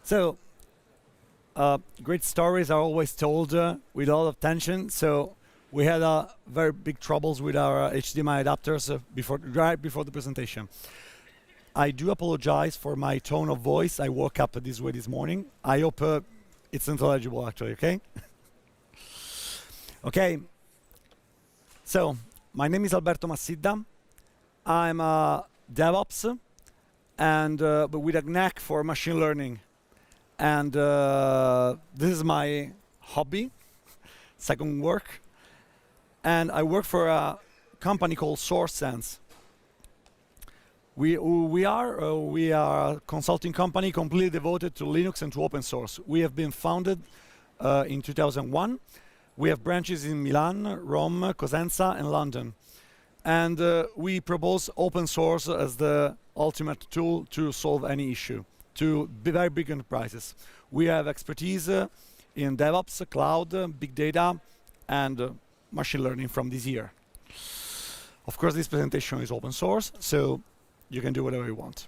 So, great stories are always told with a lot of tension. So we had very big troubles with our HDMI adapters right before the presentation. I do apologize for my tone of voice. I woke up this way this morning. I hope it's intelligible, actually. Okay. Okay. So my name is Alberto Massidda. I'm a DevOps, and but with a knack for machine learning. And this is my hobby, second work. And I work for a company called SourceSense. We are a consulting company completely devoted to Linux and to open source. We have been founded in 2001. We have branches in Milan, Rome, Cosenza, and London. And we propose open source as the ultimate tool to solve any issue to very big enterprises. We have expertise in DevOps, cloud, big data, and machine learning from this year. Of course, this presentation is open source, so you can do whatever you want.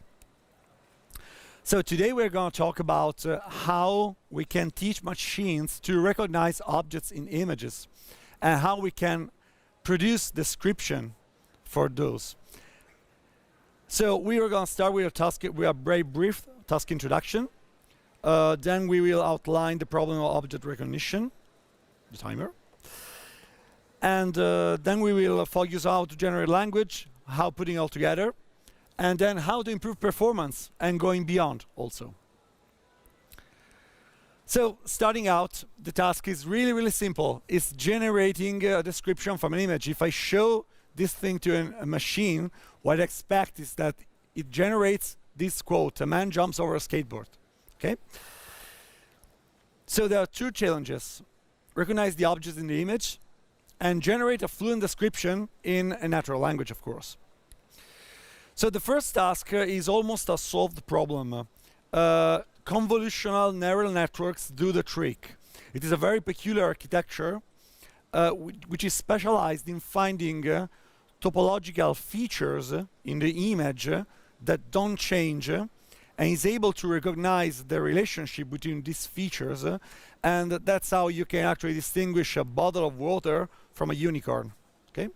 So today we're going to talk about how we can teach machines to recognize objects in images and how we can produce description for those. So we are going to start with a task, with a very brief task introduction. Then we will outline the problem of object recognition, the timer. And then we will focus on how to generate language, how putting it all together, and then how to improve performance and going beyond also. So starting out, the task is really, really simple. It's generating a description from an image. If I show this thing to a machine, what I expect is that it generates this quote, "A man jumps over a skateboard." Okay? So there are two challenges. Recognize the objects in the image and generate a fluent description in a natural language, of course. So the first task is almost a solved problem. Convolutional neural networks do the trick. It is a very peculiar architecture which is specialized in finding topological features in the image that don't change and is able to recognize the relationship between these features and that's how you can actually distinguish a bottle of water from a unicorn. Okay?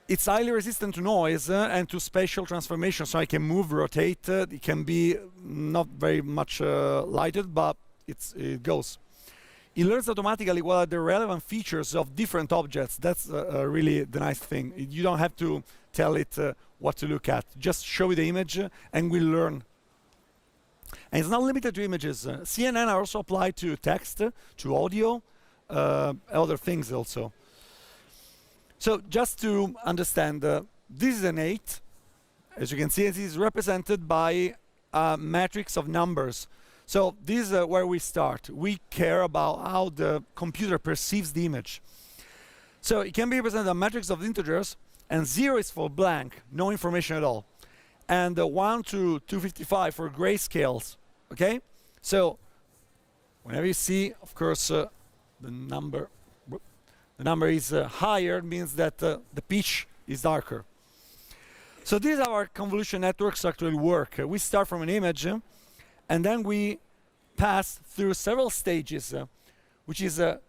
It's highly resistant to noise and to spatial transformation, so I can move, rotate. It can be not very much lighted, but it goes. It learns automatically what are the relevant features of different objects. That's really the nice thing. You don't have to tell it what to look at. Just show it the image and we'll learn. And it's not limited to images. CNN are also applied to text, to audio, other things also. So just to understand, this is an 8. As you can see, it is represented by a matrix of numbers. So this is where we start. We care about how the computer perceives the image. So it can be represented a matrix of integers, and 0 is for blank, no information at all. And 1 to 255 for grayscales. Okay? So whenever you see, of course, the number is higher, means that the pitch is darker. So these are our convolution networks actually work. We start from an image, and then we pass through several stages, which is a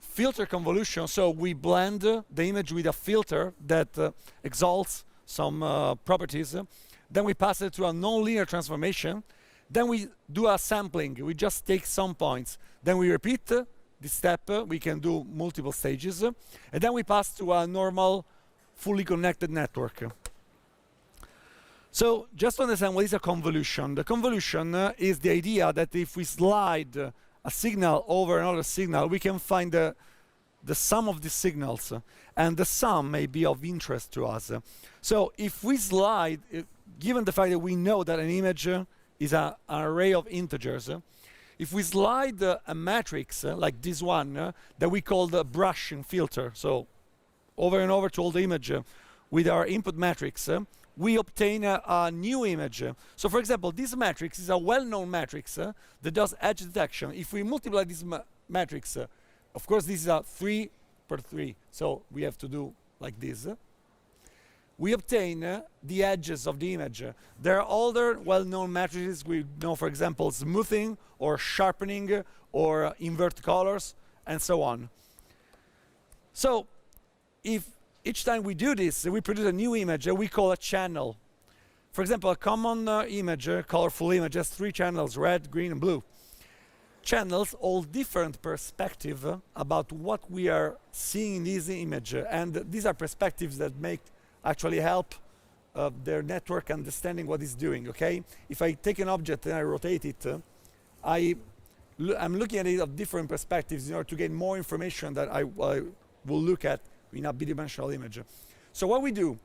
filter convolution. So we blend the image with a filter that exalts some properties. Then we pass it through a nonlinear transformation. Then we do a sampling. We just take some points. Then we repeat this step. We can do multiple stages. And then we pass to a normal, fully connected network. So just to understand what is a convolution. The convolution is the idea that if we slide a signal over another signal, we can find the sum of the signals. And the sum may be of interest to us. So if we slide, given the fact that we know that an image is an array of integers, if we slide a matrix like this one that we call the brushing filter, so over and over to all the image with our input matrix, we obtain a new image. So for example, this matrix is a well-known matrix that does edge detection. If we multiply this matrix, of course this is a 3 per 3, so we have to do like this. we obtain the edges of the image. There are other well-known matrices. We know, for example, smoothing or sharpening or invert colors and so on. So if each time we do this, we produce a new image we call a channel. For example, a common image, colorful image, has 3 channels, red, green, and blue. Channels all different perspective about what we are seeing in this image, and these are perspectives that actually help their network understanding what it's doing. Okay, if I take an object and I rotate it, I'm looking at it of different perspectives in order to gain more information that I will look at in a bidimensional image. So what we do,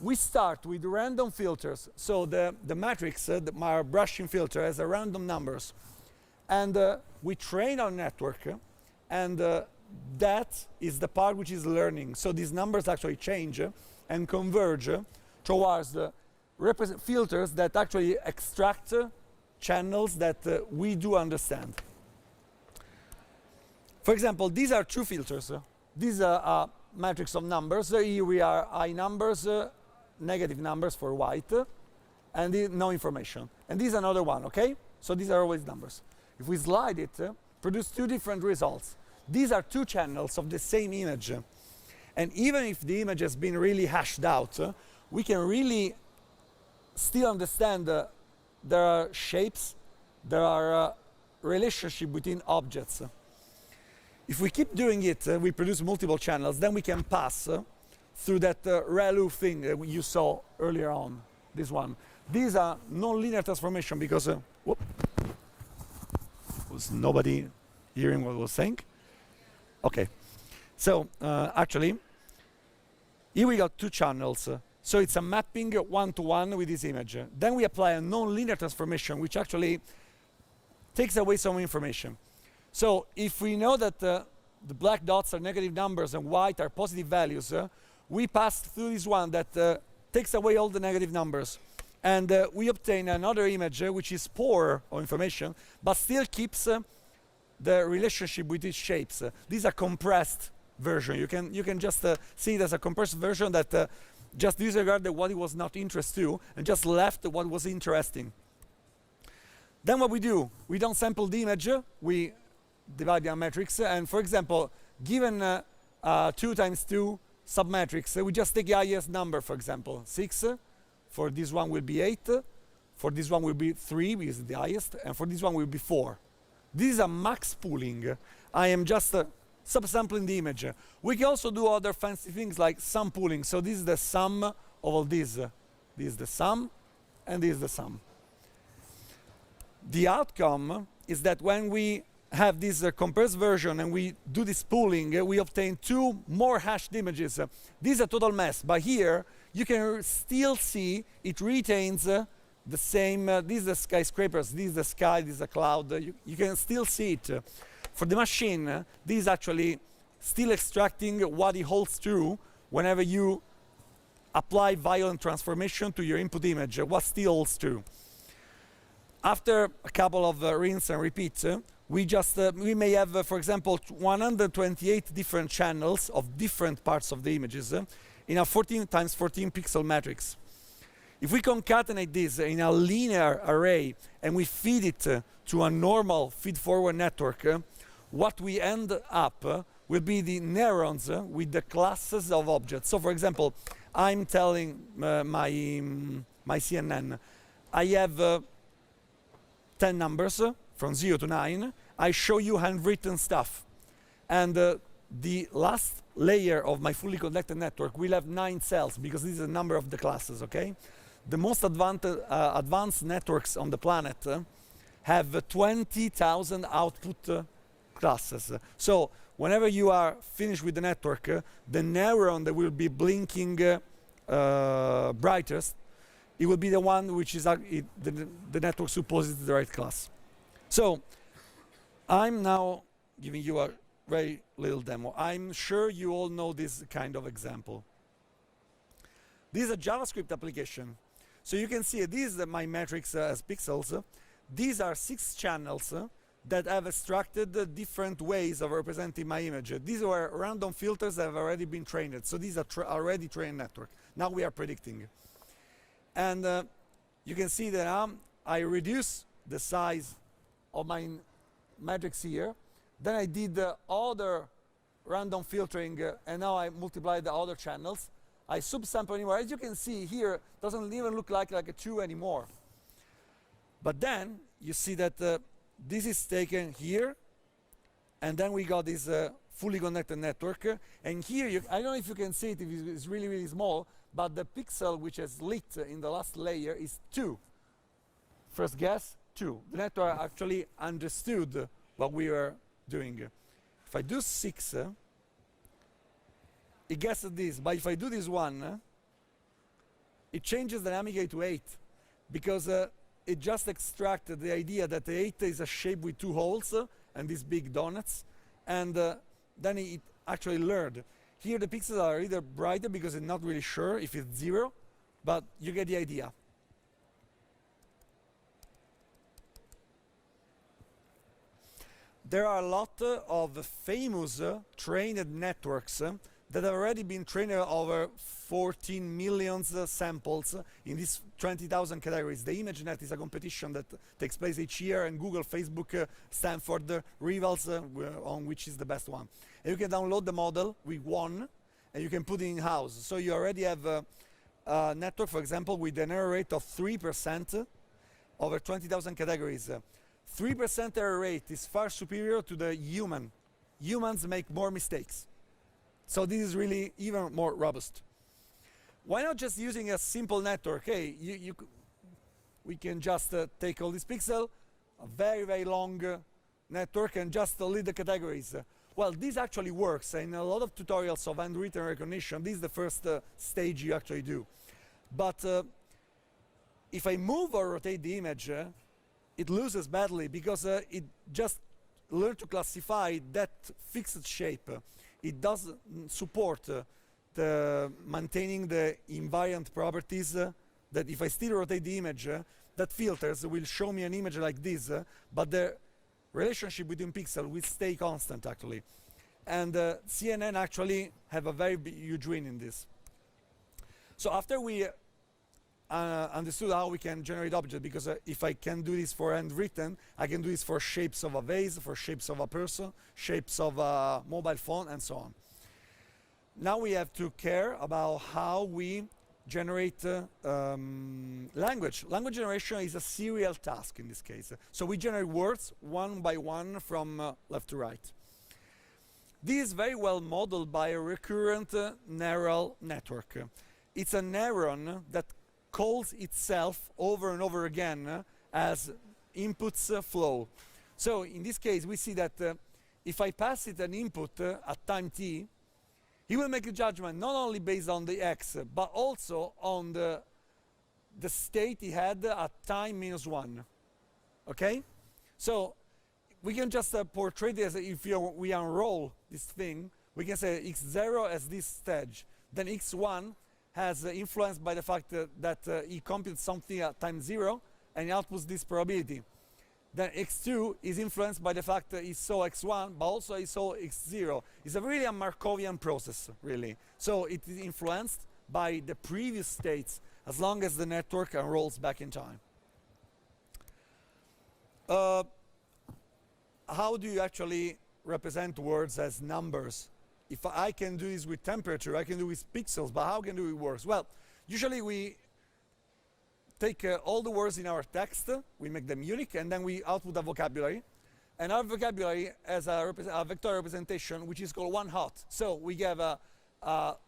we start with random filters. So the matrix, our brushing filter, has a random numbers. And we train our network, and that is the part which is learning. So these numbers actually change and converge towards the filters that actually extract channels that we do understand. For example, these are true filters. These are a matrix of numbers. Here we are high numbers, negative numbers for white, and no information. And this is another one, okay? So these are always numbers. If we slide it, produce 2 different results. These are 2 channels of the same image. And even if the image has been really hashed out, we can really still understand there are shapes, there are relationships between objects. If we keep doing it, we produce multiple channels, then we can pass through that ReLU thing that you saw earlier on, this one. These are non-linear transformation because was nobody hearing what I was saying? Okay. So actually, here we got 2 channels. So it's a mapping one-to-one with this image. Then we apply a non-linear transformation, which actually takes away some information. So if we know that the black dots are negative numbers and white are positive values, we pass through this one that takes away all the negative numbers. And we obtain another image which is poor of information, but still keeps the relationship with its shapes. These are compressed version. You can just see it as a compressed version that just disregarded what it was not interested to and just left what was interesting. Then what we do, we don't sample the image, we divide the matrix, and for example, given 2 times 2 submatrix, we just take the highest number, for example, 6. For this one will be 8, for this one will be 3 because it's the highest, and for this one will be 4. This is a max pooling. I am just subsampling the image. We can also do other fancy things like sum pooling. So this is the sum of all these. This is the sum, and this is the sum. The outcome is that when we have this compressed version and we do this pooling, we obtain 2 more hashed images. This is a total mess, but here you can still see it retains the same, these are the skyscrapers, this is the sky, this is a cloud, you can still see it. For the machine, this is actually still extracting what it holds true whenever you apply violent transformation to your input image, what still holds true. After a couple of rinse and repeats, we may have, for example, 128 different channels of different parts of the images in a 14 times 14 pixel matrix. If we concatenate this in a linear array and we feed it to a normal feed-forward network, what we end up will be the neurons with the classes of objects. So, for example, I'm telling my CNN, I have 10 numbers from 0 to 9. I show you handwritten stuff. And the last layer of my fully connected network will have 9 cells because this is the number of the classes, okay? The most advanced networks on the planet have 20,000 output classes. So whenever you are finished with the network, the neuron that will be blinking brightest, it will be the one which is the network supposes the right class. So I'm now giving you a very little demo. I'm sure you all know this kind of example. This is a JavaScript application. So you can see this is my matrix as pixels. These are 6 channels. that have extracted different ways of representing my image. These were random filters that have already been trained. So these are already trained network. Now we are predicting. And you can see that I reduce the size of my matrix here. Then I did the other random filtering, and now I multiply the other channels. I subsample anymore. As you can see here, it doesn't even look like a 2 anymore. But then you see that this is taken here, and then we got this fully connected network. And here, I don't know if you can see it, if it's really, really small, but the pixel which is lit in the last layer is 2. First guess, 2. The network actually understood what we were doing. If I do 6, it guesses this. But if I do this one, it changes dynamically to 8, because it just extracted the idea that the 8 is a shape with 2 holes and these big donuts, and then it actually learned. Here the pixels are either brighter because it's not really sure if it's 0, but you get the idea. There are a lot of famous trained networks that have already been trained over 14 million samples in these 20,000 categories. The ImageNet is a competition that takes place each year, and Google, Facebook, Stanford rivals on which is the best one. And you can download the model with one, and you can put it in-house. So you already have a network, for example, with an error rate of 3% over 20,000 categories. 3% error rate is far superior to the human. Humans make more mistakes. So this is really even more robust. Why not just using a simple network? Hey, we can just take all these pixels, a very, very long network, and just lead the categories. Well, this actually works. In a lot of tutorials of handwritten recognition, this is the first stage you actually do. But if I move or rotate the image, it loses badly, because it just learned to classify that fixed shape. It doesn't support the maintaining the invariant properties that if I still rotate the image, that filters will show me an image like this, but the relationship between pixels will stay constant actually. And CNN actually have a very huge win in this. So after we understood how we can generate objects, because if I can do this for handwritten, I can do this for shapes of a vase, for shapes of a person, shapes of a mobile phone, and so on. Now we have to care about how we generate language. Language generation is a serial task in this case. So we generate words one by one from left to right. This is very well modeled by a recurrent neural network. It's a neuron that calls itself over and over again as inputs flow. So in this case, we see that if I pass it an input at time t, he will make a judgment not only based on the x, but also on the state he had at time -1. Okay? So we can just portray this. If we unroll this thing, we can say x0 as this stage, then x1 has influenced by the fact that he computes something at time 0 and he outputs this probability. Then x2 is influenced by the fact that he saw x1, but also he saw x0. It's really a Markovian process, really. So it is influenced by the previous states as long as the network unrolls back in time. How do you actually represent words as numbers? If I can do this with temperature, I can do it with pixels, but how can do it with words? Well, usually we take all the words in our text, we make them unique, and then we output a vocabulary. And our vocabulary has a vector representation, which is called one hot. So we have a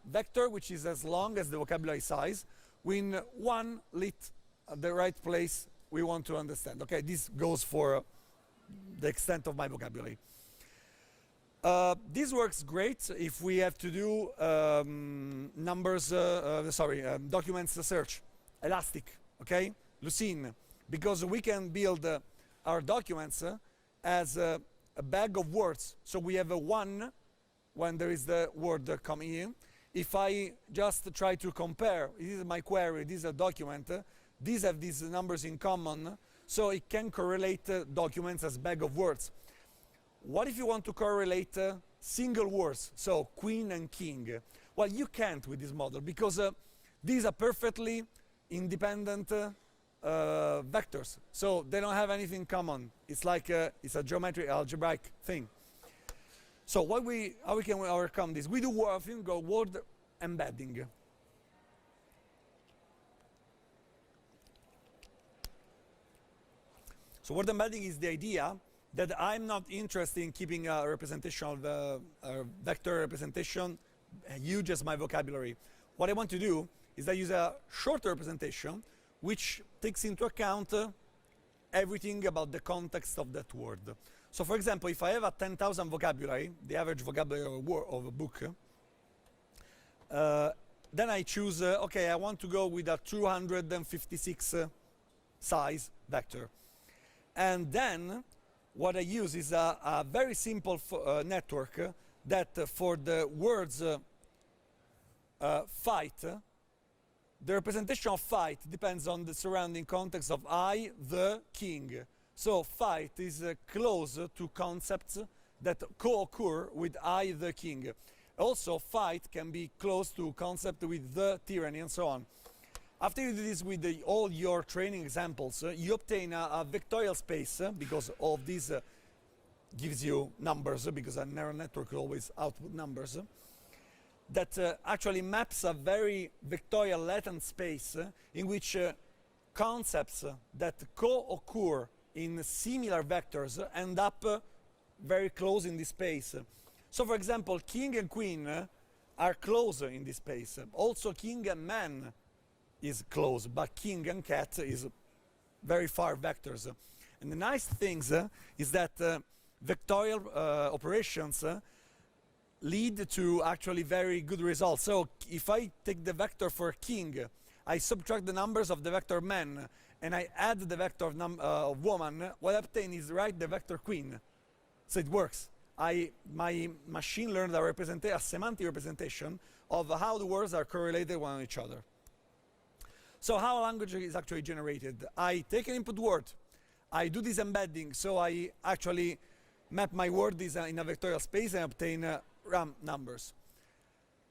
vector which is as long as the vocabulary size, with one lit at the right place we want to understand. Okay, this goes for the extent of my vocabulary. This works great if we have to do documents search, Elastic, okay, Lucene, because we can build our documents as a bag of words. So we have a one when there is the word coming in. If I just try to compare, this is my query, this is a document, these have these numbers in common. so it can correlate documents as bag of words. What if you want to correlate single words, so queen and king? Well, you can't with this model, because these are perfectly independent vectors, so they don't have anything common. It's like it's a geometric algebraic thing. So how we can overcome this? We do a thing called word embedding. So word embedding is the idea that I'm not interested in keeping a representation of a vector representation huge as my vocabulary. What I want to do is I use a short representation which takes into account everything about the context of that word. So for example, if I have a 10,000 vocabulary, the average vocabulary of a book, then I choose, okay, I want to go with a 256 size vector. And then what I use is a very simple network that for the words fight, the representation of fight depends on the surrounding context of I, the king. So fight is close to concepts that co-occur with I, the king. Also, fight can be close to concept with the tyranny and so on. After you do this with all your training examples, you obtain a vectorial space, because all of this gives you numbers, because a neural network will always output numbers, that actually maps a very vectorial latent space in which concepts that co-occur in similar vectors end up very close in this space. So for example, king and queen are close in this space. Also king and man is close, but king and cat is very far vectors. And the nice thing is that vectorial operations lead to actually very good results. So if I take the vector for king, I subtract the numbers of the vector man, and I add the vector of woman, what I obtain is the vector queen. So it works. My machine learned a semantic representation of how the words are correlated one with each other. So how a language is actually generated? I take an input word, I do this embedding, so I actually map my word in a vectorial space and obtain RAM numbers.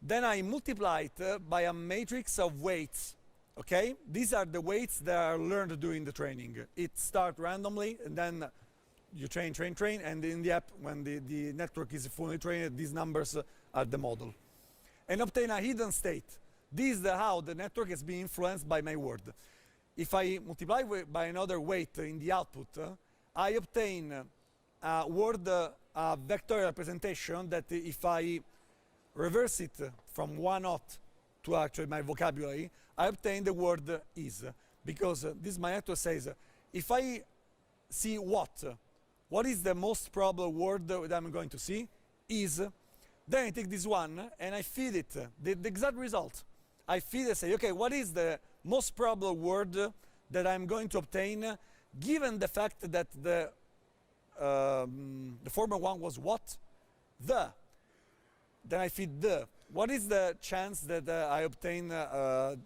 Then I multiply it by a matrix of weights. Okay, these are the weights that are learned during the training. It starts randomly, and then you train, and in the app, when the network is fully trained, these numbers are the model. And obtain a hidden state. This is how the network is being influenced by my word. If I multiply by another weight in the output, I obtain a word vectorial representation that if I reverse it from one hot to actually my vocabulary, I obtain the word is. Because this my network says, if I see what is the most probable word that I'm going to see? Is. Then I take this one and I feed it the exact result. I feed and say, okay, what is the most probable word that I'm going to obtain, given the fact that the former one was what? The. Then I feed the. What is the chance that I obtain a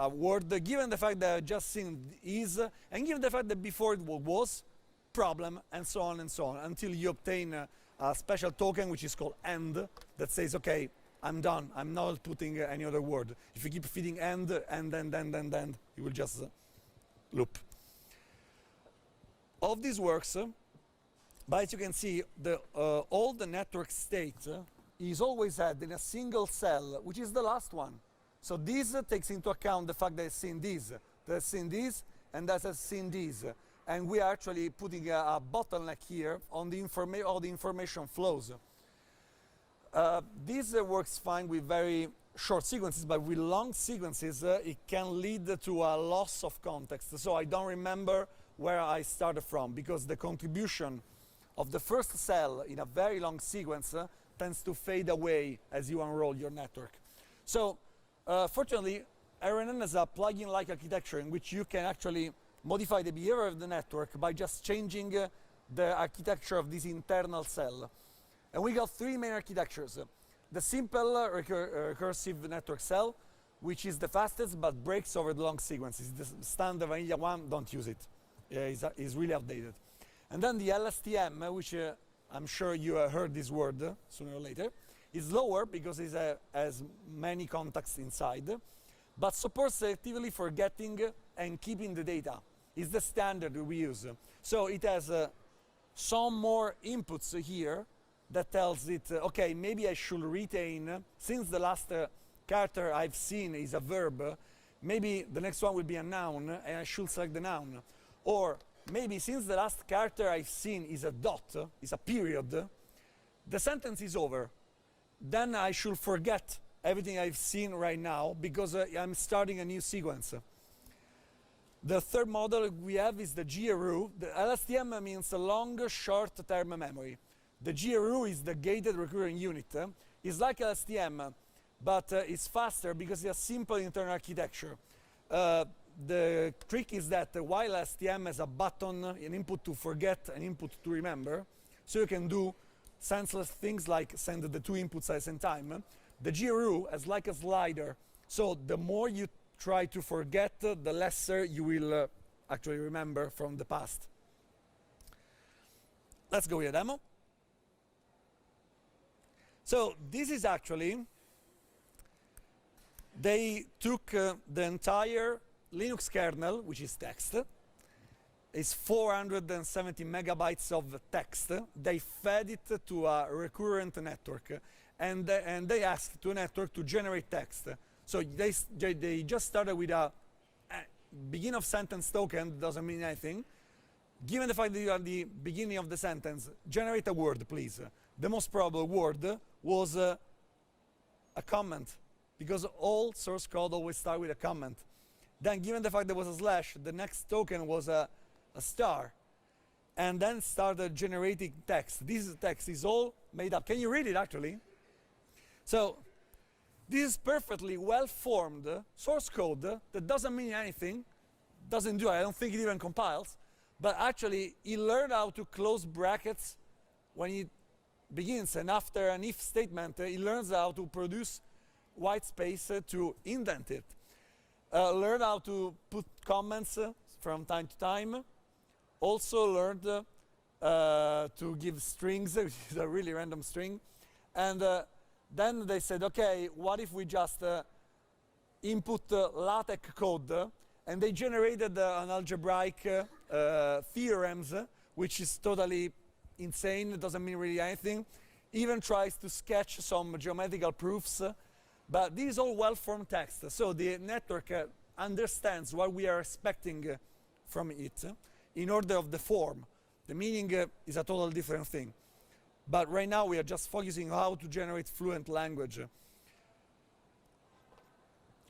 word, given the fact that I just seen is, and given the fact that before it was problem, and so on, until you obtain a special token which is called end, that says, okay, I'm done, I'm not putting any other word. If you keep feeding end, and then, you will just loop. All of this works, but as you can see, all the network state is always had in a single cell, which is the last one. So this takes into account the fact that it's seen this, that it's seen this, and that has seen this. And we are actually putting a bottleneck here on all the information flows. This works fine with very short sequences, but with long sequences, it can lead to a loss of context. So I don't remember where I started from, because the contribution of the first cell in a very long sequence tends to fade away as you unroll your network. So fortunately, RNN has a plugin-like architecture in which you can actually modify the behavior of the network by just changing the architecture of this internal cell. And we got three main architectures. The simple recursive network cell, which is the fastest but breaks over the long sequences. The standard vanilla one, don't use it. is really outdated. And then the LSTM, which I'm sure you have heard this word sooner or later, is lower because it has many contacts inside, but supports selectively for getting and keeping the data. It's the standard we use. So it has some more inputs here that tells it, okay, maybe I should retain, since the last character I've seen is a verb, maybe the next one will be a noun and I should select the noun. Or maybe since the last character I've seen is a dot, is a period, the sentence is over. Then I should forget everything I've seen right now because I'm starting a new sequence. The third model we have is the GRU. The LSTM means a long short-term memory. The GRU is the gated recurring unit. It's like LSTM, but it's faster because it's a simple internal architecture. The trick is that while LSTM has a button, an input to forget, an input to remember, so you can do senseless things like send the two inputs at the same time, the GRU has like a slider. So the more you try to forget, the lesser you will actually remember from the past. Let's go with a demo. So this is actually, they took the entire Linux kernel, which is text. It's 470 megabytes of text. They fed it to a recurrent network, and they asked to a network to generate text. So they just started with a beginning of sentence token, doesn't mean anything. Given the fact that you are the beginning of the sentence, generate a word, please. The most probable word was a comment, because all source code always starts with a comment. Then, given the fact there was a slash, the next token was a star, and then started generating text. This text is all made up. Can you read it, actually? So this is perfectly well-formed source code that doesn't mean anything, doesn't do it. I don't think it even compiles, but actually it learned how to close brackets when it begins, and after an if statement, it learns how to produce white space to indent it. Learn how to put comments from time to time. Also learned to give strings, which is a really random string. And then they said, okay, what if we just input LaTeX code? And they generated an algebraic theorems, which is totally insane. It doesn't mean really anything. Even tries to sketch some geometrical proofs. But this is all well-formed text, so the network understands what we are expecting from it in order of the form. The meaning is a totally different thing. But right now we are just focusing on how to generate fluent language.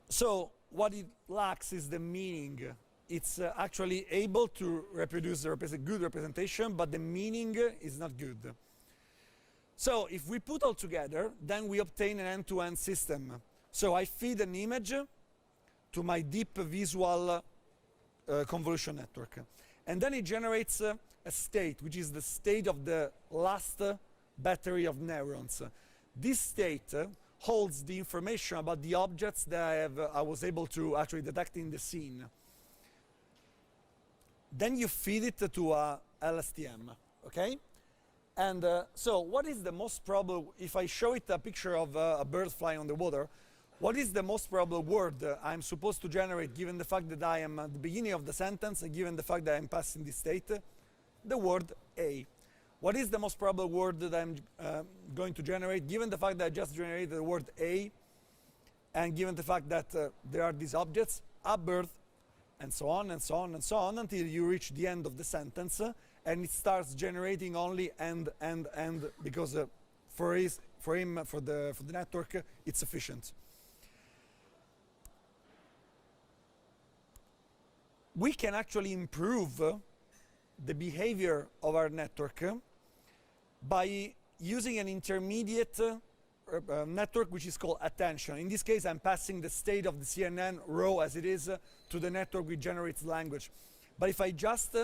So what it lacks is the meaning. It's actually able to reproduce a good representation, but the meaning is not good. So if we put all together, then we obtain an end-to-end system. So I feed an image to my deep visual convolution network. And then it generates a state, which is the state of the last battery of neurons. This state holds the information about the objects that I was able to actually detect in the scene. Then you feed it to a LSTM, okay? And so what is the most probable, if I show it a picture of a bird flying on the water, what is the most probable word I'm supposed to generate given the fact that I am at the beginning of the sentence and given the fact that I'm passing this state? The word A. What is the most probable word that I'm going to generate given the fact that I just generated the word A and given the fact that there are these objects, a bird, and so on and so on and so on until you reach the end of the sentence and it starts generating only and because for the network it's sufficient. We can actually improve the behavior of our network by using an intermediate network which is called attention. In this case, I'm passing the state of the CNN row as it is to the network which generates language. But if I just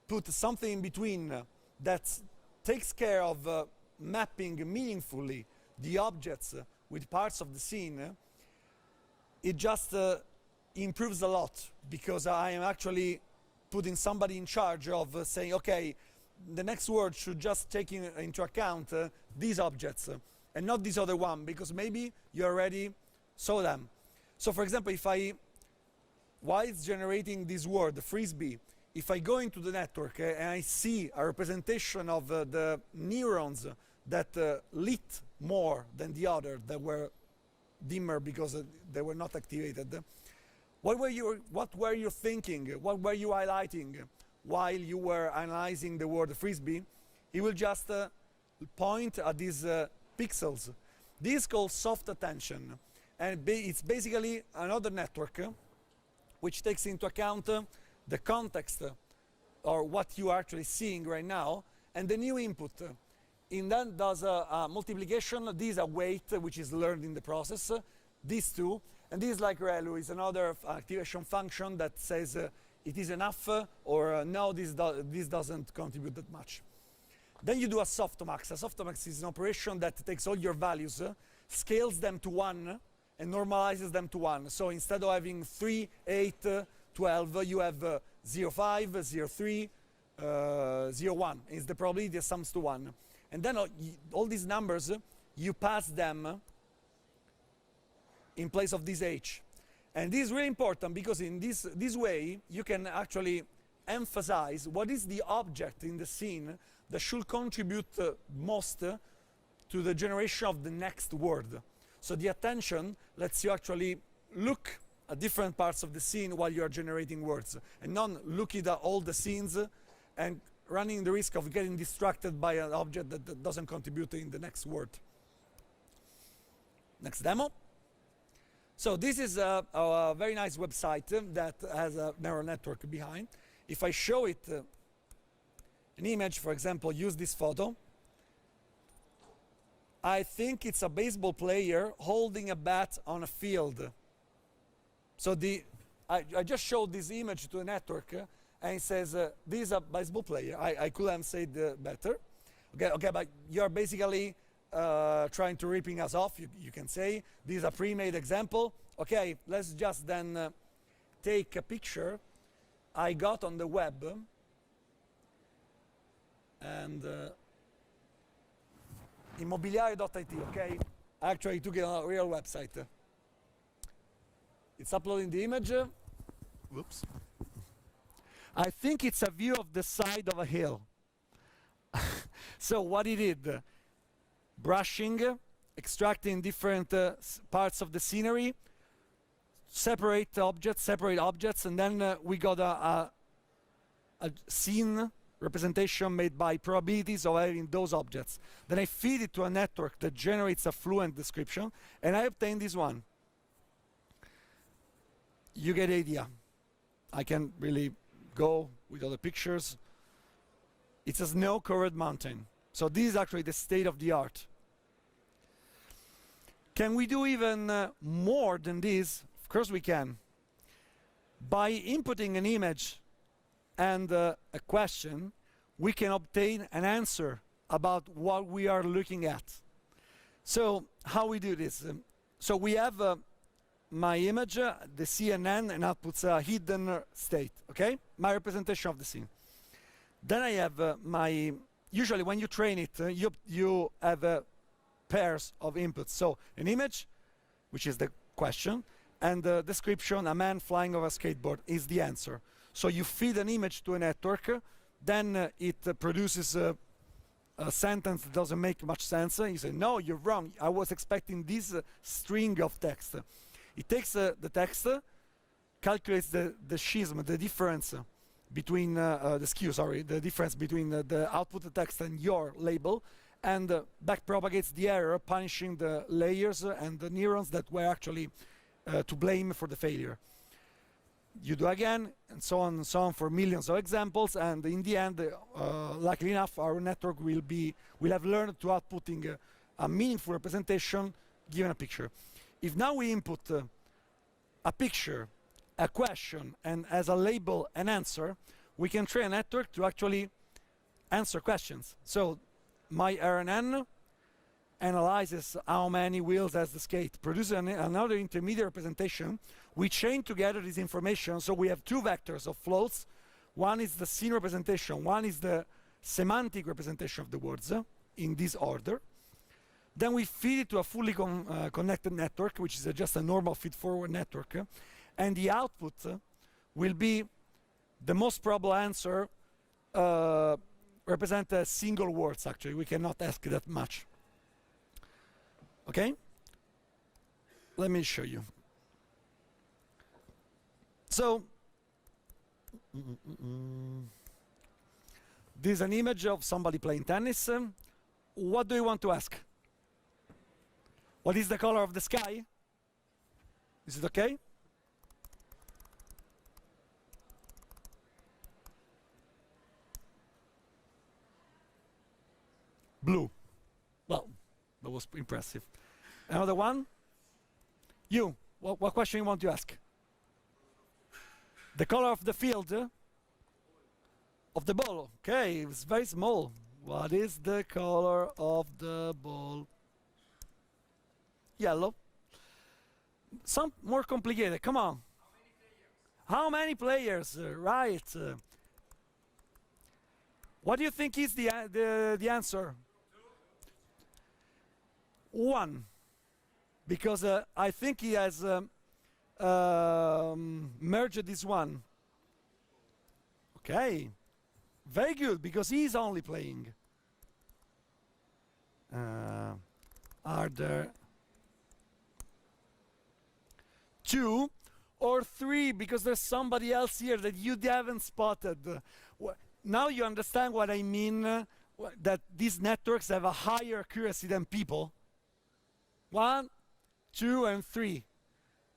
put something in between that takes care of mapping meaningfully the objects with parts of the scene, it just improves a lot because I am actually putting somebody in charge of saying, okay, the next word should just take into account these objects and not this other one, because maybe you already saw them. So for example, while it's generating this word, the frisbee, if I go into the network and I see a representation of the neurons that lit more than the other, that were dimmer because they were not activated, what were you thinking? What were you highlighting while you were analyzing the word frisbee? It will just point at these pixels. This is called soft attention, and it's basically another network which takes into account the context or what you are actually seeing right now, and the new input. And then does a multiplication. This is a weight which is learned in the process. These two, and this is like ReLU, is another activation function that says it is enough or no, this doesn't contribute that much. Then you do a softmax. A softmax is an operation that takes all your values, scales them to 1, and normalizes them to 1. So instead of having 3, 8, 12, you have 0, 5, 0, 3, 0, 1. Is the probability that sums to 1. And then all these numbers, you pass them in place of this h. And this is really important because in this way, you can actually emphasize what is the object in the scene that should contribute most to the generation of the next word. So the attention lets you actually look at different parts of the scene while you are generating words, and not looking at all the scenes and running the risk of getting distracted by an object that doesn't contribute in the next word. Next demo. So this is a very nice website that has a neural network behind. If I show it an image, for example, use this photo, I think it's a baseball player holding a bat on a field. So I just showed this image to a network, and it says, this is a baseball player. I could have said better. Okay, but you're basically trying to ripping us off, you can say. This is a pre-made example. Okay, let's just then take a picture I got on the web, and immobiliare.it, okay? Actually, I took it on a real website. It's uploading the image. Whoops. I think it's a view of the side of a hill. So what he did, brushing, extracting different parts of the scenery, separate objects, and then we got a scene representation made by probabilities of having those objects. Then I feed it to a network that generates a fluent description, and I obtain this one. You get the idea. I can really go with other pictures. It's a snow-covered mountain. So this is actually the state of the art. Can we do even more than this? Of course we can. By inputting an image and a question, we can obtain an answer about what we are looking at. So how we do this? So we have my image, the CNN, and outputs a hidden state, okay? My representation of the scene. Then I have usually when you train it, you have pairs of inputs. So an image, which is the question, and the description, a man flying over a skateboard, is the answer. So you feed an image to a network, then it produces a sentence that doesn't make much sense. You say, no, you're wrong. I was expecting this string of text. It takes the text, calculates the schism, the difference between the skew, sorry, the difference between the output text and your label, and backpropagates the error, punishing the layers and the neurons that were actually to blame for the failure. You do again, and so on for millions of examples, and in the end, luckily enough, our network will have learned to outputting a meaningful representation given a picture. If now we input a picture, a question, and as a label an answer, we can train a network to actually answer questions. So my RNN analyzes how many wheels has the skate, produces another intermediate representation. We chain together this information, so we have two vectors of floats. one is the scene representation, one is the semantic representation of the words in this order. Then we feed it to a fully connected network, which is just a normal feed-forward network. And the output will be the most probable answer represent single words, actually. We cannot ask that much. Okay? Let me show you. So, this is an image of somebody playing tennis. What do you want to ask? What is the color of the sky? Is it okay? Blue. Well, that was impressive. Another one? You, what question you want to ask? The color of the field? Of the ball. Okay, it's very small. What is the color of the ball? Yellow. Some more complicated. Come on. How many players? Right. What do you think is the answer? One. Because I think he has merged this one. Okay. Very good, because he's only playing. Are there 2 or 3, because there's somebody else here that you haven't spotted? Now you understand what I mean, that these networks have a higher accuracy than people. 1, 2, and 3.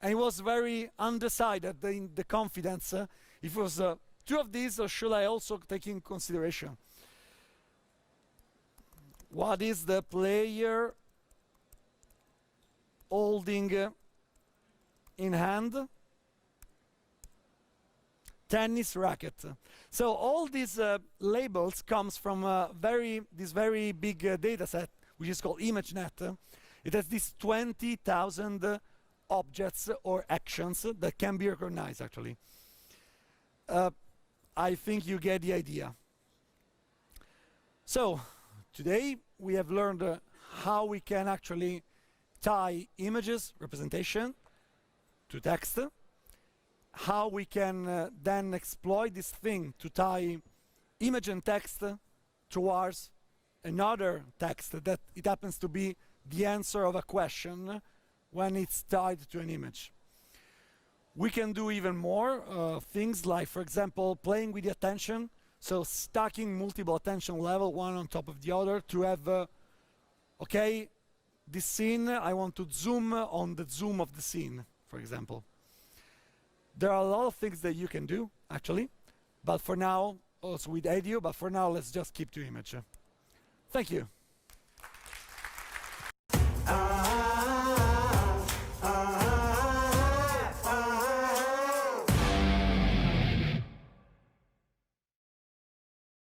And he was very undecided in the confidence. If it was 2 of these, or should I also take in consideration? What is the player holding in hand? Tennis racket. So all these labels comes from this very big data set, which is called ImageNet. It has these 20,000 objects or actions that can be recognized, actually. I think you get the idea. So today we have learned how we can actually tie images, representation, to text, how we can then exploit this thing to tie image and text towards another text that it happens to be the answer of a question when it's tied to an image. We can do even more things, like, for example, playing with the attention, so stacking multiple attention levels, one on top of the other, to have, okay, this scene, I want to zoom on the zoom of the scene, for example. There are a lot of things that you can do, actually, but for now, also with Edio, but for now, let's just keep to image. Thank you.